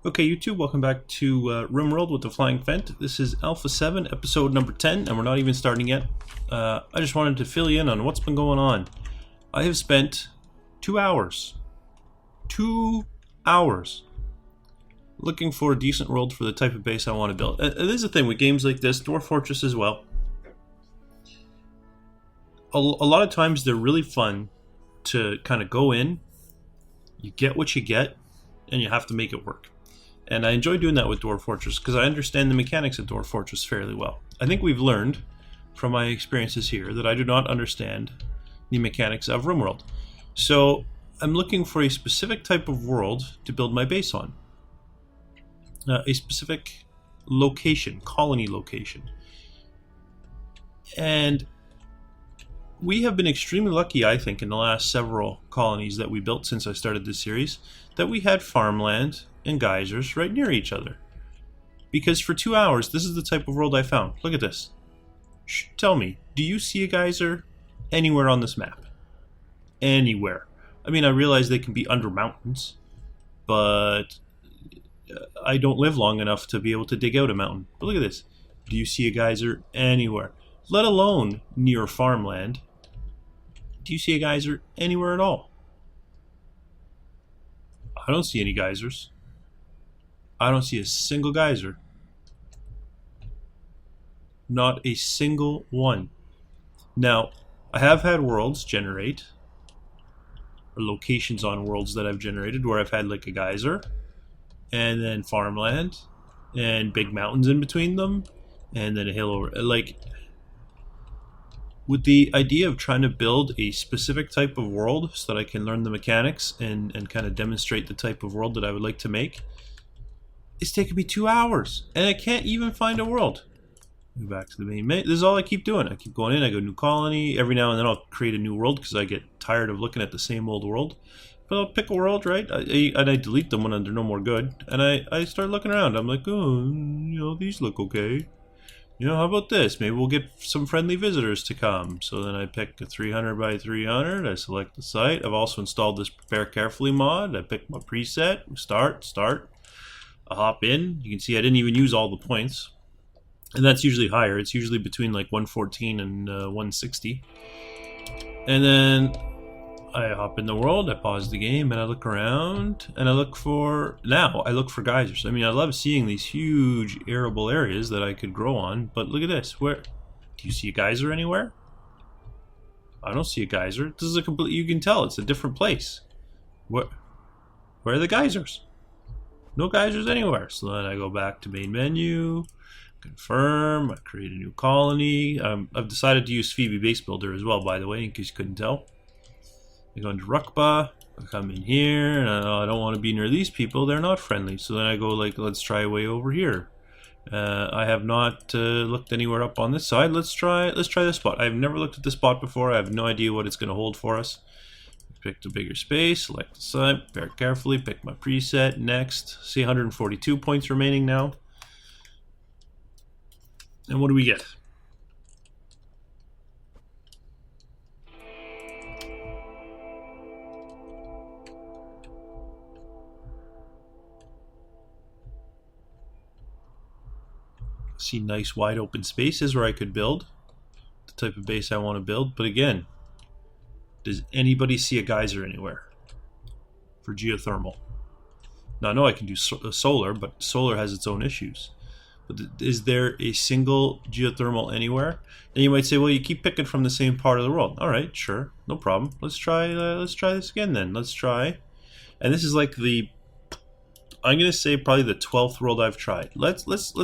Okay, YouTube, welcome back to Rimworld with the Flying Phent. This is Alpha 7, episode number 10, and we're not even starting yet. I just wanted to fill you in on what's been going on. I have spent 2 hours, 2 hours, looking for a decent world for the type of base I want to build. And this is the thing with games like this, Dwarf Fortress as well. A lot of times they're really fun to kind of go in, you get what you get, and you have to make it work. And I enjoy doing that with Dwarf Fortress because I understand the mechanics of Dwarf Fortress fairly well. I think we've learned from my experiences here that I do not understand the mechanics of Rimworld. So I'm looking for a specific type of world to build my base on. A specific location, colony location. And we have been extremely lucky, I think, in the last several colonies that we built since I started this series, that we had farmland and geysers right near each other. Because for 2 hours, this is the type of world I found. Look at this. Tell me, do you see a geyser anywhere on this map? Anywhere. I mean, I realize they can be under mountains, but I don't live long enough to be able to dig out a mountain. But look at this. Do you see a geyser anywhere? Let alone near farmland. Do you see a geyser anywhere at all? I don't see any geysers. I don't see a single geyser. Not a single one. Now, I have had worlds generate, or locations on worlds that I've generated where I've had like a geyser, and then farmland, and big mountains in between them, and then a hill over. Like, with the idea of trying to build a specific type of world so that I can learn the mechanics and kind of demonstrate the type of world that I would like to make, it's taken me 2 hours, and I can't even find a world. Go back to the main menu. This is all I keep doing. I keep going in, I go new colony. Every now and then I'll create a new world because I get tired of looking at the same old world. But I'll pick a world, right? And I delete them when they're no more good. And I start looking around. I'm like, oh, these look okay. How about this? Maybe we'll get some friendly visitors to come. So then I pick a 300 by 300. I select the site. I've also installed this Prepare Carefully mod. I pick my preset. Start. I hop in. You can see I didn't even use all the points. And that's usually higher. It's usually between like 114 and 160. And then I hop in the world, I pause the game, and I look around, and I look for geysers. I mean, I love seeing these huge arable areas that I could grow on, but look at this. Do you see a geyser anywhere? I don't see a geyser. This is you can tell it's a different place. Where are the geysers? No geysers anywhere. So then I go back to main menu, confirm, I create a new colony. I've decided to use Phoebe Base Builder as well, by the way, in case you couldn't tell. I go into Rukba, I come in here, and I don't want to be near these people, they're not friendly. So then I go like, let's try way over here. I have not looked anywhere up on this side. Let's try this spot. I've never looked at this spot before. I have no idea what it's going to hold for us. Pick the bigger space, select the site, prepare carefully, pick my preset, next. See 142 points remaining now. And what do we get? See nice wide open spaces where I could build the type of base I want to build. But again, does anybody see a geyser anywhere for geothermal? Now I know I can do solar, but solar has its own issues. But is there a single geothermal anywhere? Then you might say, well, you keep picking from the same part of the world. All right, sure, no problem. Let's try this again then. Let's try. And this is like I'm gonna say probably the 12th world I've tried. Let's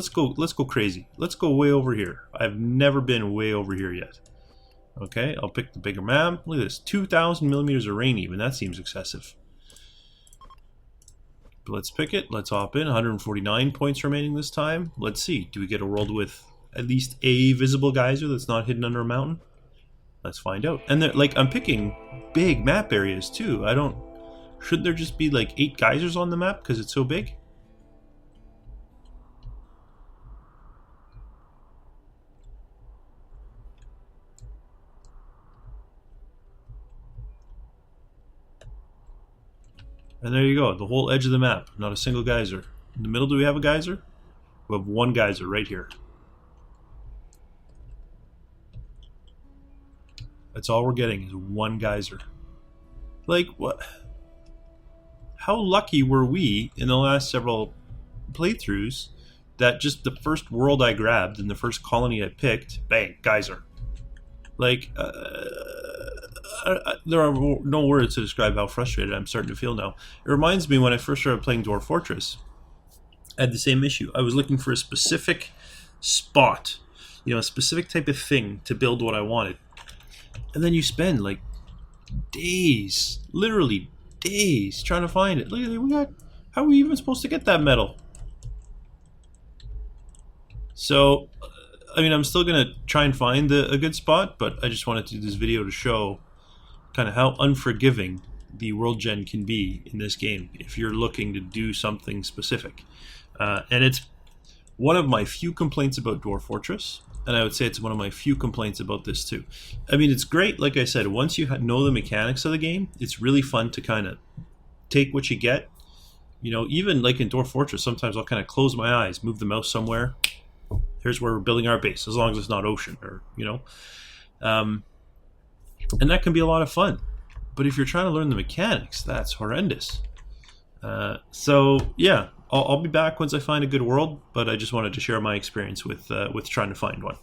go crazy. Let's go way over here. I've never been way over here yet. Okay, I'll pick the bigger map. Look at this, 2,000 millimeters of rain even. That seems excessive. But let's pick it. Let's hop in. 149 points remaining this time. Let's see. Do we get a world with at least a visible geyser that's not hidden under a mountain? Let's find out. And I'm picking big map areas too. Shouldn't there just be like 8 geysers on the map because it's so big? And there you go, the whole edge of the map, not a single geyser. In the middle, do we have a geyser? We have one geyser right here. That's all we're getting is one geyser. Like, what? How lucky were we in the last several playthroughs that just the first world I grabbed and the first colony I picked, bang, geyser. Like, there are no words to describe how frustrated I'm starting to feel now. It reminds me when I first started playing Dwarf Fortress, I had the same issue. I was looking for a specific spot, a specific type of thing to build what I wanted. And then you spend like days, literally days, trying to find it. Look, how are we even supposed to get that metal? So, I mean, I'm still going to try and find a good spot, but I just wanted to do this video to show kind of how unforgiving the world gen can be in this game if you're looking to do something specific. And it's one of my few complaints about Dwarf Fortress, and I would say it's one of my few complaints about this too. I mean, it's great, like I said, once you know the mechanics of the game, it's really fun to kind of take what you get. Even like in Dwarf Fortress, sometimes I'll kind of close my eyes, move the mouse somewhere. Here's where we're building our base, as long as it's not ocean, or and that can be a lot of fun. But if you're trying to learn the mechanics, that's horrendous. So yeah, I'll be back once I find a good world, but I just wanted to share my experience with trying to find one.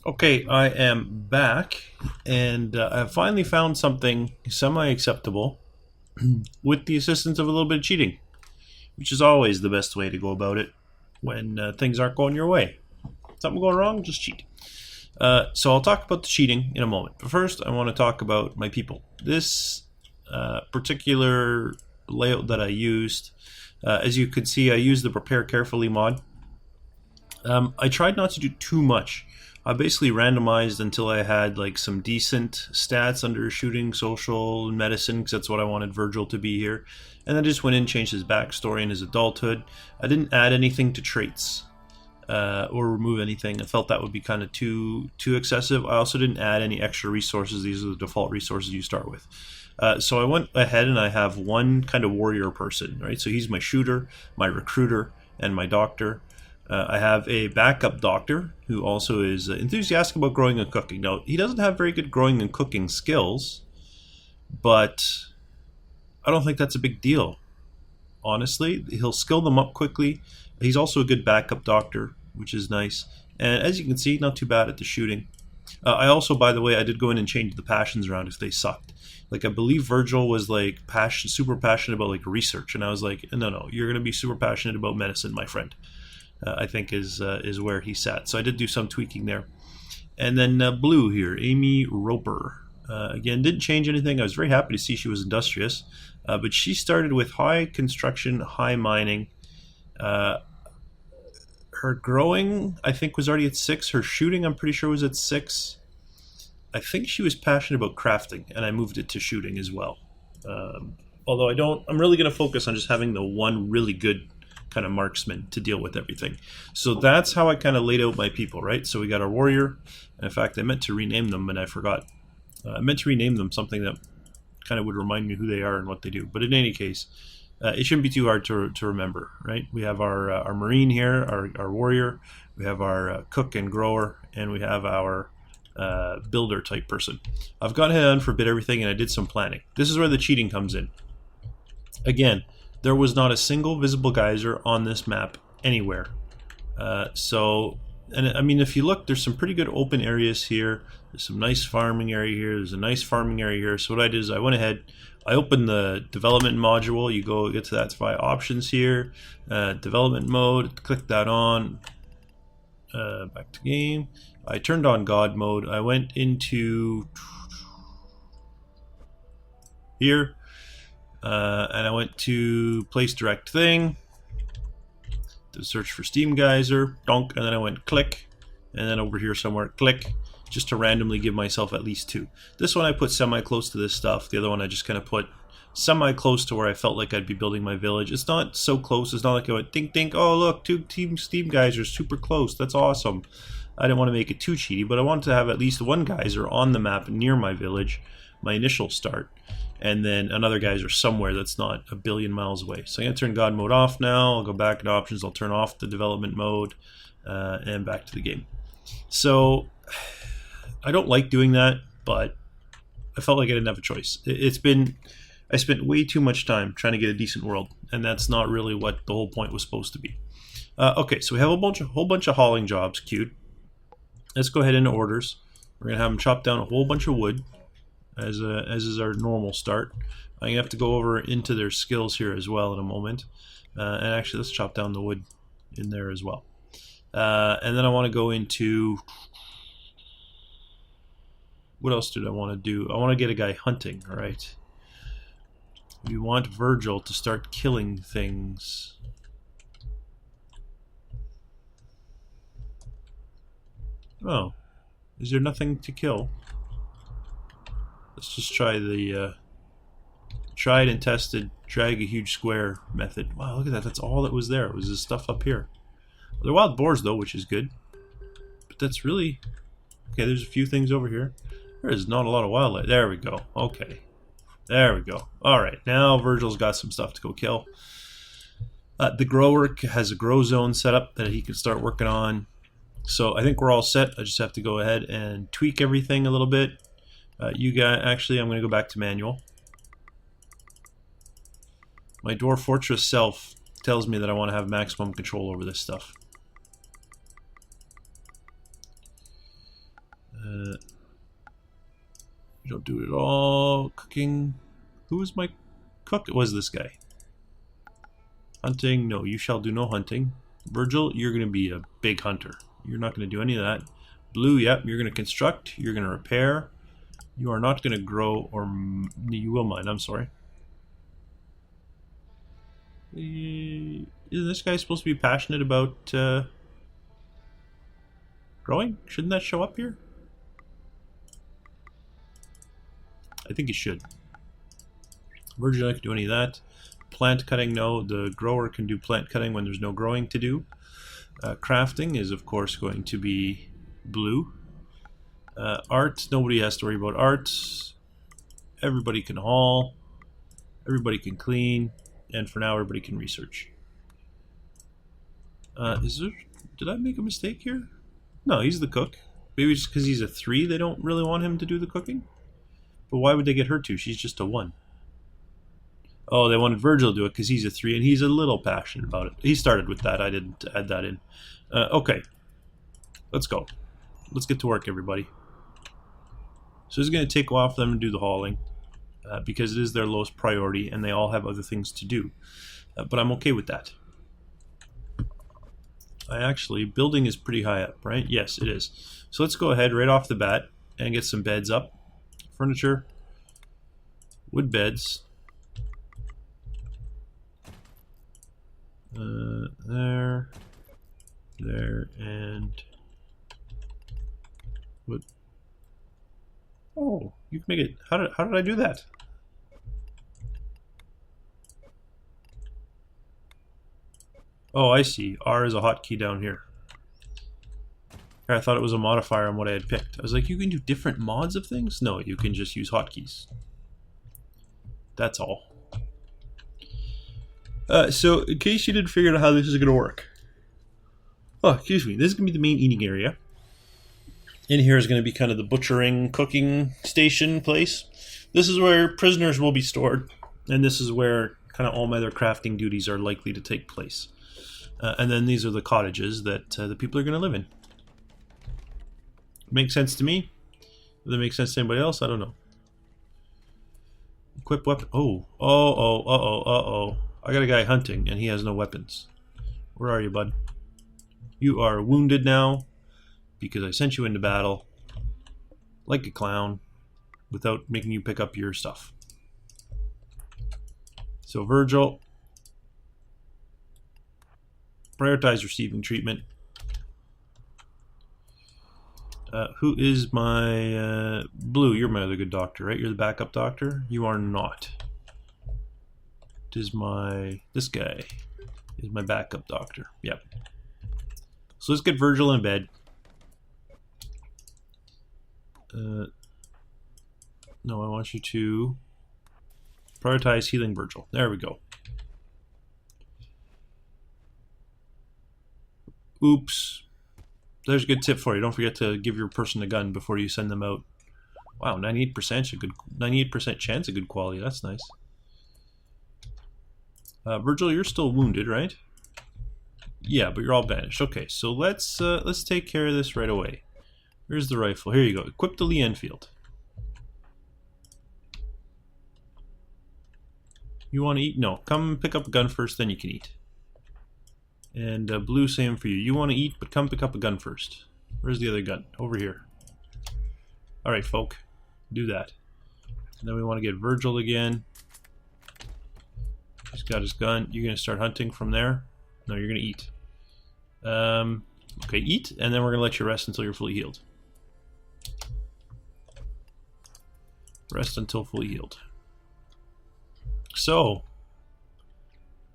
Okay, I am back, and I've finally found something semi-acceptable with the assistance of a little bit of cheating, which is always the best way to go about it when things aren't going your way. Something going wrong, just cheat. So I'll talk about the cheating in a moment. But first, I want to talk about my people. This particular layout that I used, as you can see, I used the Prepare Carefully mod. I tried not to do too much. I basically randomized until I had like some decent stats under shooting, social, and medicine, because that's what I wanted Virgil to be here. And then I just went in and changed his backstory and his adulthood. I didn't add anything to traits. Or remove anything. I felt that would be kind of too excessive. I also didn't add any extra resources. These are the default resources you start with. So I went ahead and I have one kind of warrior person, right? So he's my shooter, my recruiter, and my doctor. I have a backup doctor who also is enthusiastic about growing and cooking. Now, he doesn't have very good growing and cooking skills, but I don't think that's a big deal. Honestly, he'll skill them up quickly. He's also a good backup doctor, which is nice. And as you can see, not too bad at the shooting. I also, by the way, I did go in and change the passions around if they sucked. Like, I believe Virgil was like super passionate about like research, and I was like, no, you're going to be super passionate about medicine, my friend. I think is where he sat. So I did do some tweaking there. And then Blue here, Amy Roper. Again, didn't change anything. I was very happy to see she was industrious, but she started with high construction, high mining. Her growing, I think, was already at 6. Her shooting, I'm pretty sure, was at 6. I think she was passionate about crafting, and I moved it to shooting as well. Although I'm really going to focus on just having the one really good kind of marksman to deal with everything. So that's how I kind of laid out my people, right? So we got our warrior. In fact, I meant to rename them, and I forgot. I meant to rename them something that kind of would remind me who they are and what they do. But in any case, it shouldn't be too hard to remember, right? We have our marine here, our warrior. We have our cook and grower, and we have our builder type person. I've gone ahead and forbid everything, and I did some planning. This is where the cheating comes in. Again, there was not a single visible geyser on this map anywhere. And I mean, if you look, there's some pretty good open areas here. There's some nice farming area here. There's a nice farming area here. So what I did is I went ahead, I opened the development module. You get to that via options here, development mode, click that on, back to game. I turned on God mode. I went into here, and I went to place direct thing, to search for Steam Geyser, donk, and then I went click, and then over here somewhere click, just to randomly give myself at least 2. This one I put semi-close to this stuff. The other one I just kind of put semi-close to where I felt like I'd be building my village. It's not so close. It's not like I went dink dink, oh look, 2 Steam Geysers super close. That's awesome. I didn't want to make it too cheaty, but I wanted to have at least one geyser on the map near my village, my initial start. and then another geyser somewhere that's not a billion miles away. So I'm going to turn God mode off now. I'll go back to options. I'll turn off the development mode and back to the game. So I don't like doing that, but I felt like I didn't have a choice. I spent way too much time trying to get a decent world, and that's not really what the whole point was supposed to be. Okay, so we have a whole bunch of hauling jobs queued. Let's go ahead into orders. We're gonna have them chop down a whole bunch of wood, as is our normal start. I'm gonna have to go over into their skills here as well in a moment. And actually, let's chop down the wood in there as well. And then I want to go into, what else did I want to do? I want to get a guy hunting. All right. We want Virgil to start killing things. Oh, is there nothing to kill? Let's just try the tried and tested drag a huge square method. Wow, look at that. That's all that was there. It was this stuff up here. Well, they're wild boars though, which is good. But that's really... Okay, there's a few things over here. There is not a lot of wildlife. There we go. Okay. There we go. Alright, now Virgil's got some stuff to go kill. The grower has a grow zone set up that he can start working on. So I think we're all set. I just have to go ahead and tweak everything a little bit. Actually, I'm going to go back to manual. My Dwarf Fortress self tells me that I want to have maximum control over this stuff. You don't do it at all. Cooking. Who was my cook? It was this guy. Hunting. No, you shall do no hunting. Virgil, you're going to be a big hunter. You're not going to do any of that. Blue, yep, you're going to construct. You're going to repair. You are not going to grow, or you will mine. I'm sorry. Is this guy supposed to be passionate about growing? Shouldn't that show up here? I think he should. Virgil, I can do any of that. Plant cutting, no. The grower can do plant cutting when there's no growing to do. Crafting is, of course, going to be blue. Art, nobody has to worry about art. Everybody can haul. Everybody can clean. And for now, everybody can research. Did I make a mistake here? No, he's the cook. Maybe just because he's a 3, they don't really want him to do the cooking? But why would they get her to? She's just a 1. Oh, they wanted Virgil to do it because he's a 3 and he's a little passionate about it. He started with that. I didn't add that in. Okay. Let's go. Let's get to work, everybody. So it's going to take a while for them to do the hauling because it is their lowest priority and they all have other things to do. But I'm okay with that. Building is pretty high up, right? Yes, it is. So let's go ahead right off the bat and get some beds up. Furniture. Wood beds. There, and what? Oh, you can make it. How did I do that? Oh, I see. R is a hotkey down here. I thought it was a modifier on what I had picked. I was like, you can do different mods of things? No, you can just use hotkeys. That's all. So, in case you didn't figure out how this is going to work. Oh, excuse me. This is going to be the main eating area. In here is going to be kind of the butchering, cooking station place. This is where prisoners will be stored. And this is where kind of all my other crafting duties are likely to take place. And then these are the cottages that the people are going to live in. Makes sense to me. Does it make sense to anybody else? I don't know. Equip weapon. Uh-oh. I got a guy hunting, and he has no weapons. Where are you, bud? You are wounded now, because I sent you into battle, like a clown, without making you pick up your stuff. So, Virgil, prioritize receiving treatment. Who is my... Blue, you're my other good doctor, right? You're the backup doctor? You are not. This guy is my backup doctor. Yep. So let's get Virgil in bed. No, I want you to Prioritize healing Virgil. There we go. Oops. There's a good tip for you. Don't forget to give your person a gun before you send them out. Wow, 98% a good 98% chance of good quality. That's nice. Virgil, you're still wounded, right? Yeah, but you're all banished. Okay, so let's take care of this right away. Here's the rifle. Here you go. Equip the Lee Enfield. You want to eat? No. Come pick up a gun first, then you can eat. And blue, same for you. You want to eat, but come pick up a gun first. Where's the other gun? Over here. Alright, folk. Do that. And then we want to get Virgil again. He's got his gun. You're going to start hunting from there? No, you're going to eat. Okay, eat, and then we're going to let you rest until you're fully healed. Rest until fully healed. So,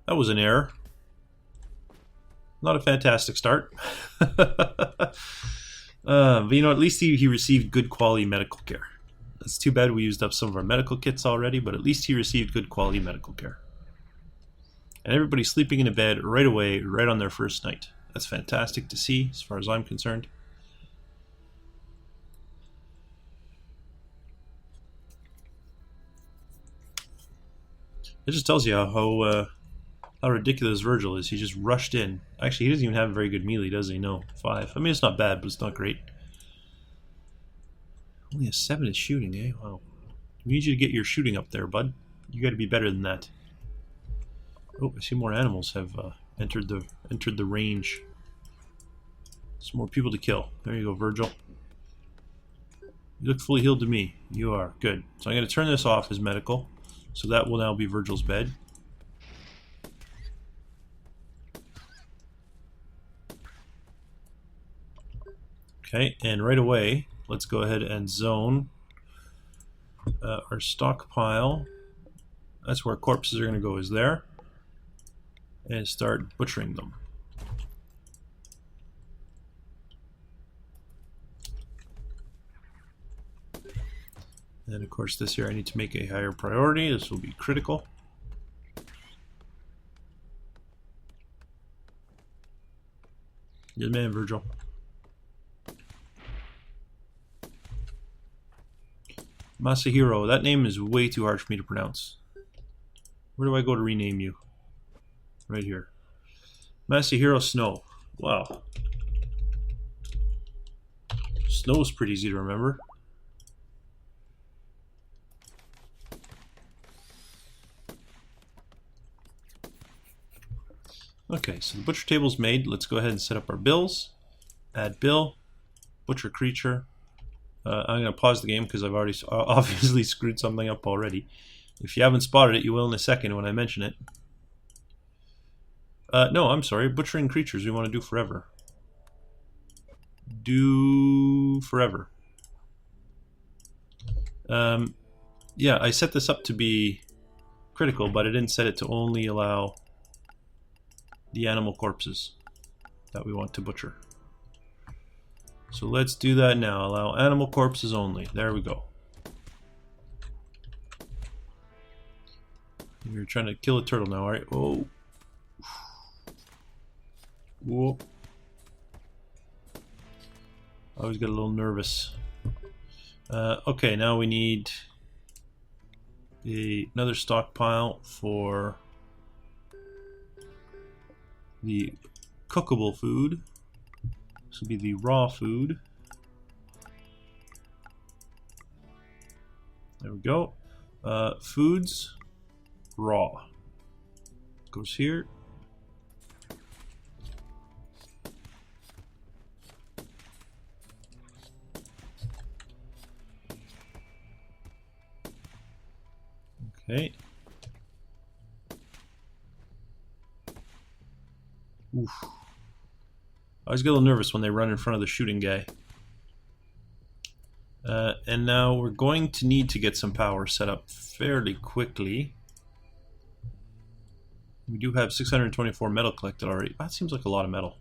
that was an error. Not a fantastic start. But you know, at least he received good quality medical care. It's too bad we used up some of our medical kits already, but at least he received good quality medical care. And everybody's sleeping in a bed right away, right on their first night. That's fantastic to see, as far as I'm concerned. It just tells you how ridiculous Virgil is. He just rushed in. Actually, he doesn't even have a very good melee, does he? No, 5. I mean, it's not bad, but it's not great. Only a 7 is shooting, eh? Wow. We need you to get your shooting up there, bud. You got to be better than that. Oh, I see more animals have entered the range. Some more people to kill. There you go, Virgil. You look fully healed to me. You are. Good. So I'm going to turn this off as medical. So that will now be Virgil's bed. Okay, and right away, let's go ahead and zone our stockpile. That's where corpses are going to go, is there. And start butchering them. And of course this here I need to make a higher priority. This will be critical. Good man, Virgil. Masahiro, that name is way too hard for me to pronounce. Where do I go to rename you? Right here. Masahiro Snow. Wow. Snow is pretty easy to remember. Okay, so the butcher table's made. Let's go ahead and set up our bills. Add bill. Butcher creature. I'm going to pause the game because I've already obviously screwed something up already. If you haven't spotted it, you will in a second when I mention it. No, I'm sorry. Butchering creatures we want to do forever. Do forever. Yeah, I set this up to be critical, but I didn't set it to only allow the animal corpses that we want to butcher. So let's do that now. Allow animal corpses only. There we go. You're trying to kill a turtle now, alright? Oh. Whoa. I always get a little nervous. Okay, now we need another stockpile for the cookable food. This will be the raw food. There we go. Foods, raw. Goes here. Okay. Oof. I always get a little nervous when they run in front of the shooting guy. And now we're going to need to get some power set up fairly quickly. We do have 624 metal collected already. That seems like a lot of metal.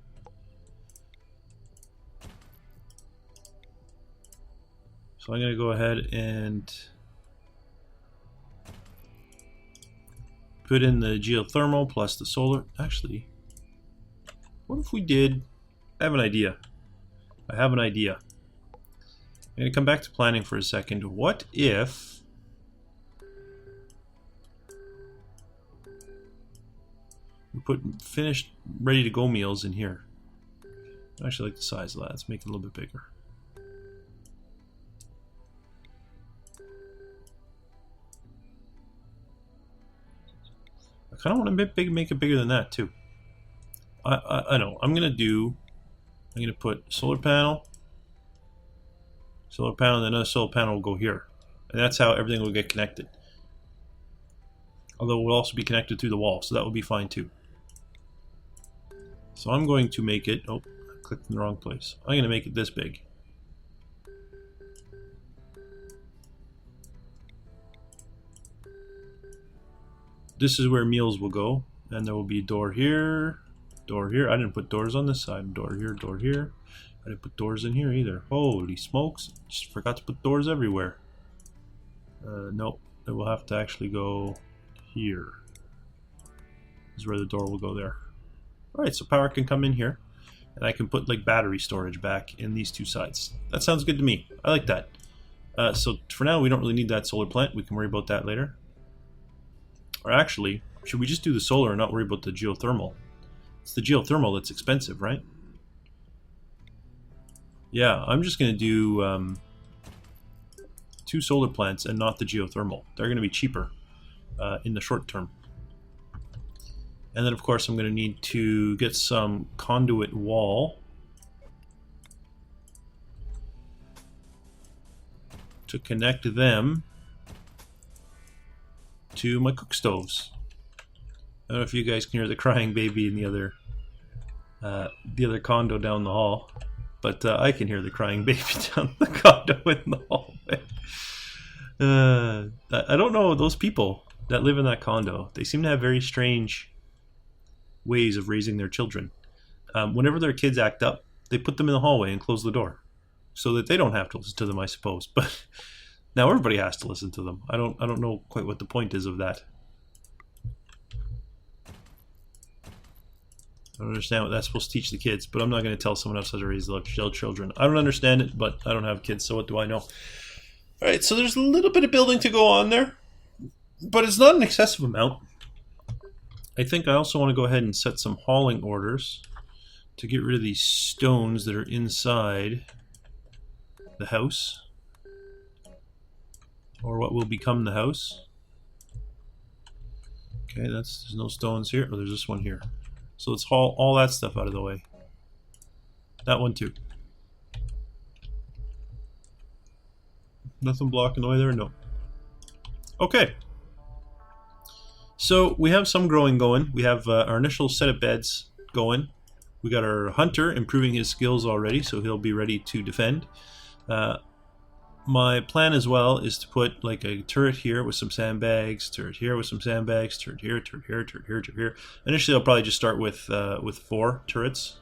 So I'm going to go ahead and put in the geothermal plus the solar. Actually, what if we did... I have an idea. I have an idea. I'm going to come back to planning for a second. What if... we put finished, ready to go meals in here? I actually like the size of that. Let's make it a little bit bigger. I kind of want to make it bigger than that too. I know. I'm gonna put solar panel, and then another solar panel will go here, and that's how everything will get connected. Although it will also be connected through the wall, so that will be fine too. So I'm going to make it. Oh, I clicked in the wrong place. I'm going to make it this big. This is where meals will go, and there will be a door here, door here. I didn't put doors on this side. Door here, door here. I didn't put doors in here either. Holy smokes. Just forgot to put doors everywhere. Nope. It will have to actually go here. This is where the door will go there. Alright, so power can come in here. And I can put like battery storage back in these two sides. That sounds good to me. I like that. So for now, we don't really need that solar plant. We can worry about that later. Or actually, should we just do the solar and not worry about the geothermal? It's the geothermal that's expensive, right? Yeah, I'm just going to do 2 solar plants and not the geothermal. They're going to be cheaper in the short term. And then, of course, I'm going to need to get some conduit wall to connect them to my cook stoves. I don't know if you guys can hear the crying baby in the other condo down the hall, but I can hear the crying baby down the condo in the hallway. I don't know those people that live in that condo. They seem to have very strange ways of raising their children. Whenever their kids act up, they put them in the hallway and close the door so that they don't have to listen to them, I suppose. But now everybody has to listen to them. I don't know quite what the point is of that. I don't understand what that's supposed to teach the kids, but I'm not going to tell someone else how to raise their children. I don't understand it, but I don't have kids, so what do I know? Alright, so there's a little bit of building to go on there, but it's not an excessive amount. I think I also want to go ahead and set some hauling orders to get rid of these stones that are inside the house, or what will become the house. Okay, there's no stones here. Oh, there's this one here. So let's haul all that stuff out of the way. That one too. Nothing blocking the way there? No. Okay. So we have some growing going. We have our initial set of beds going. We got our hunter improving his skills already, so he'll be ready to defend. My plan as well is to put like a turret here with some sandbags, turret here with some sandbags, turret here, turret here, turret here, turret here. Initially, I'll probably just start with 4 turrets,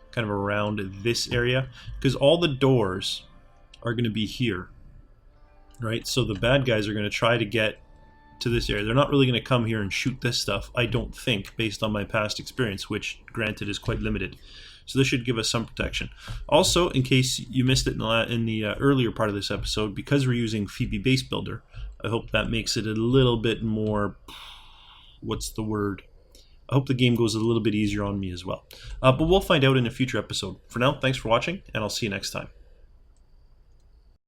kind of around this area, because all the doors are going to be here, right? So the bad guys are going to try to get to this area. They're not really going to come here and shoot this stuff, I don't think, based on my past experience, which, granted, is quite limited. So this should give us some protection. Also, in case you missed it in the earlier part of this episode, because we're using Phoebe Base Builder, I hope that makes it a little bit more... what's the word? I hope the game goes a little bit easier on me as well. But we'll find out in a future episode. For now, thanks for watching, and I'll see you next time.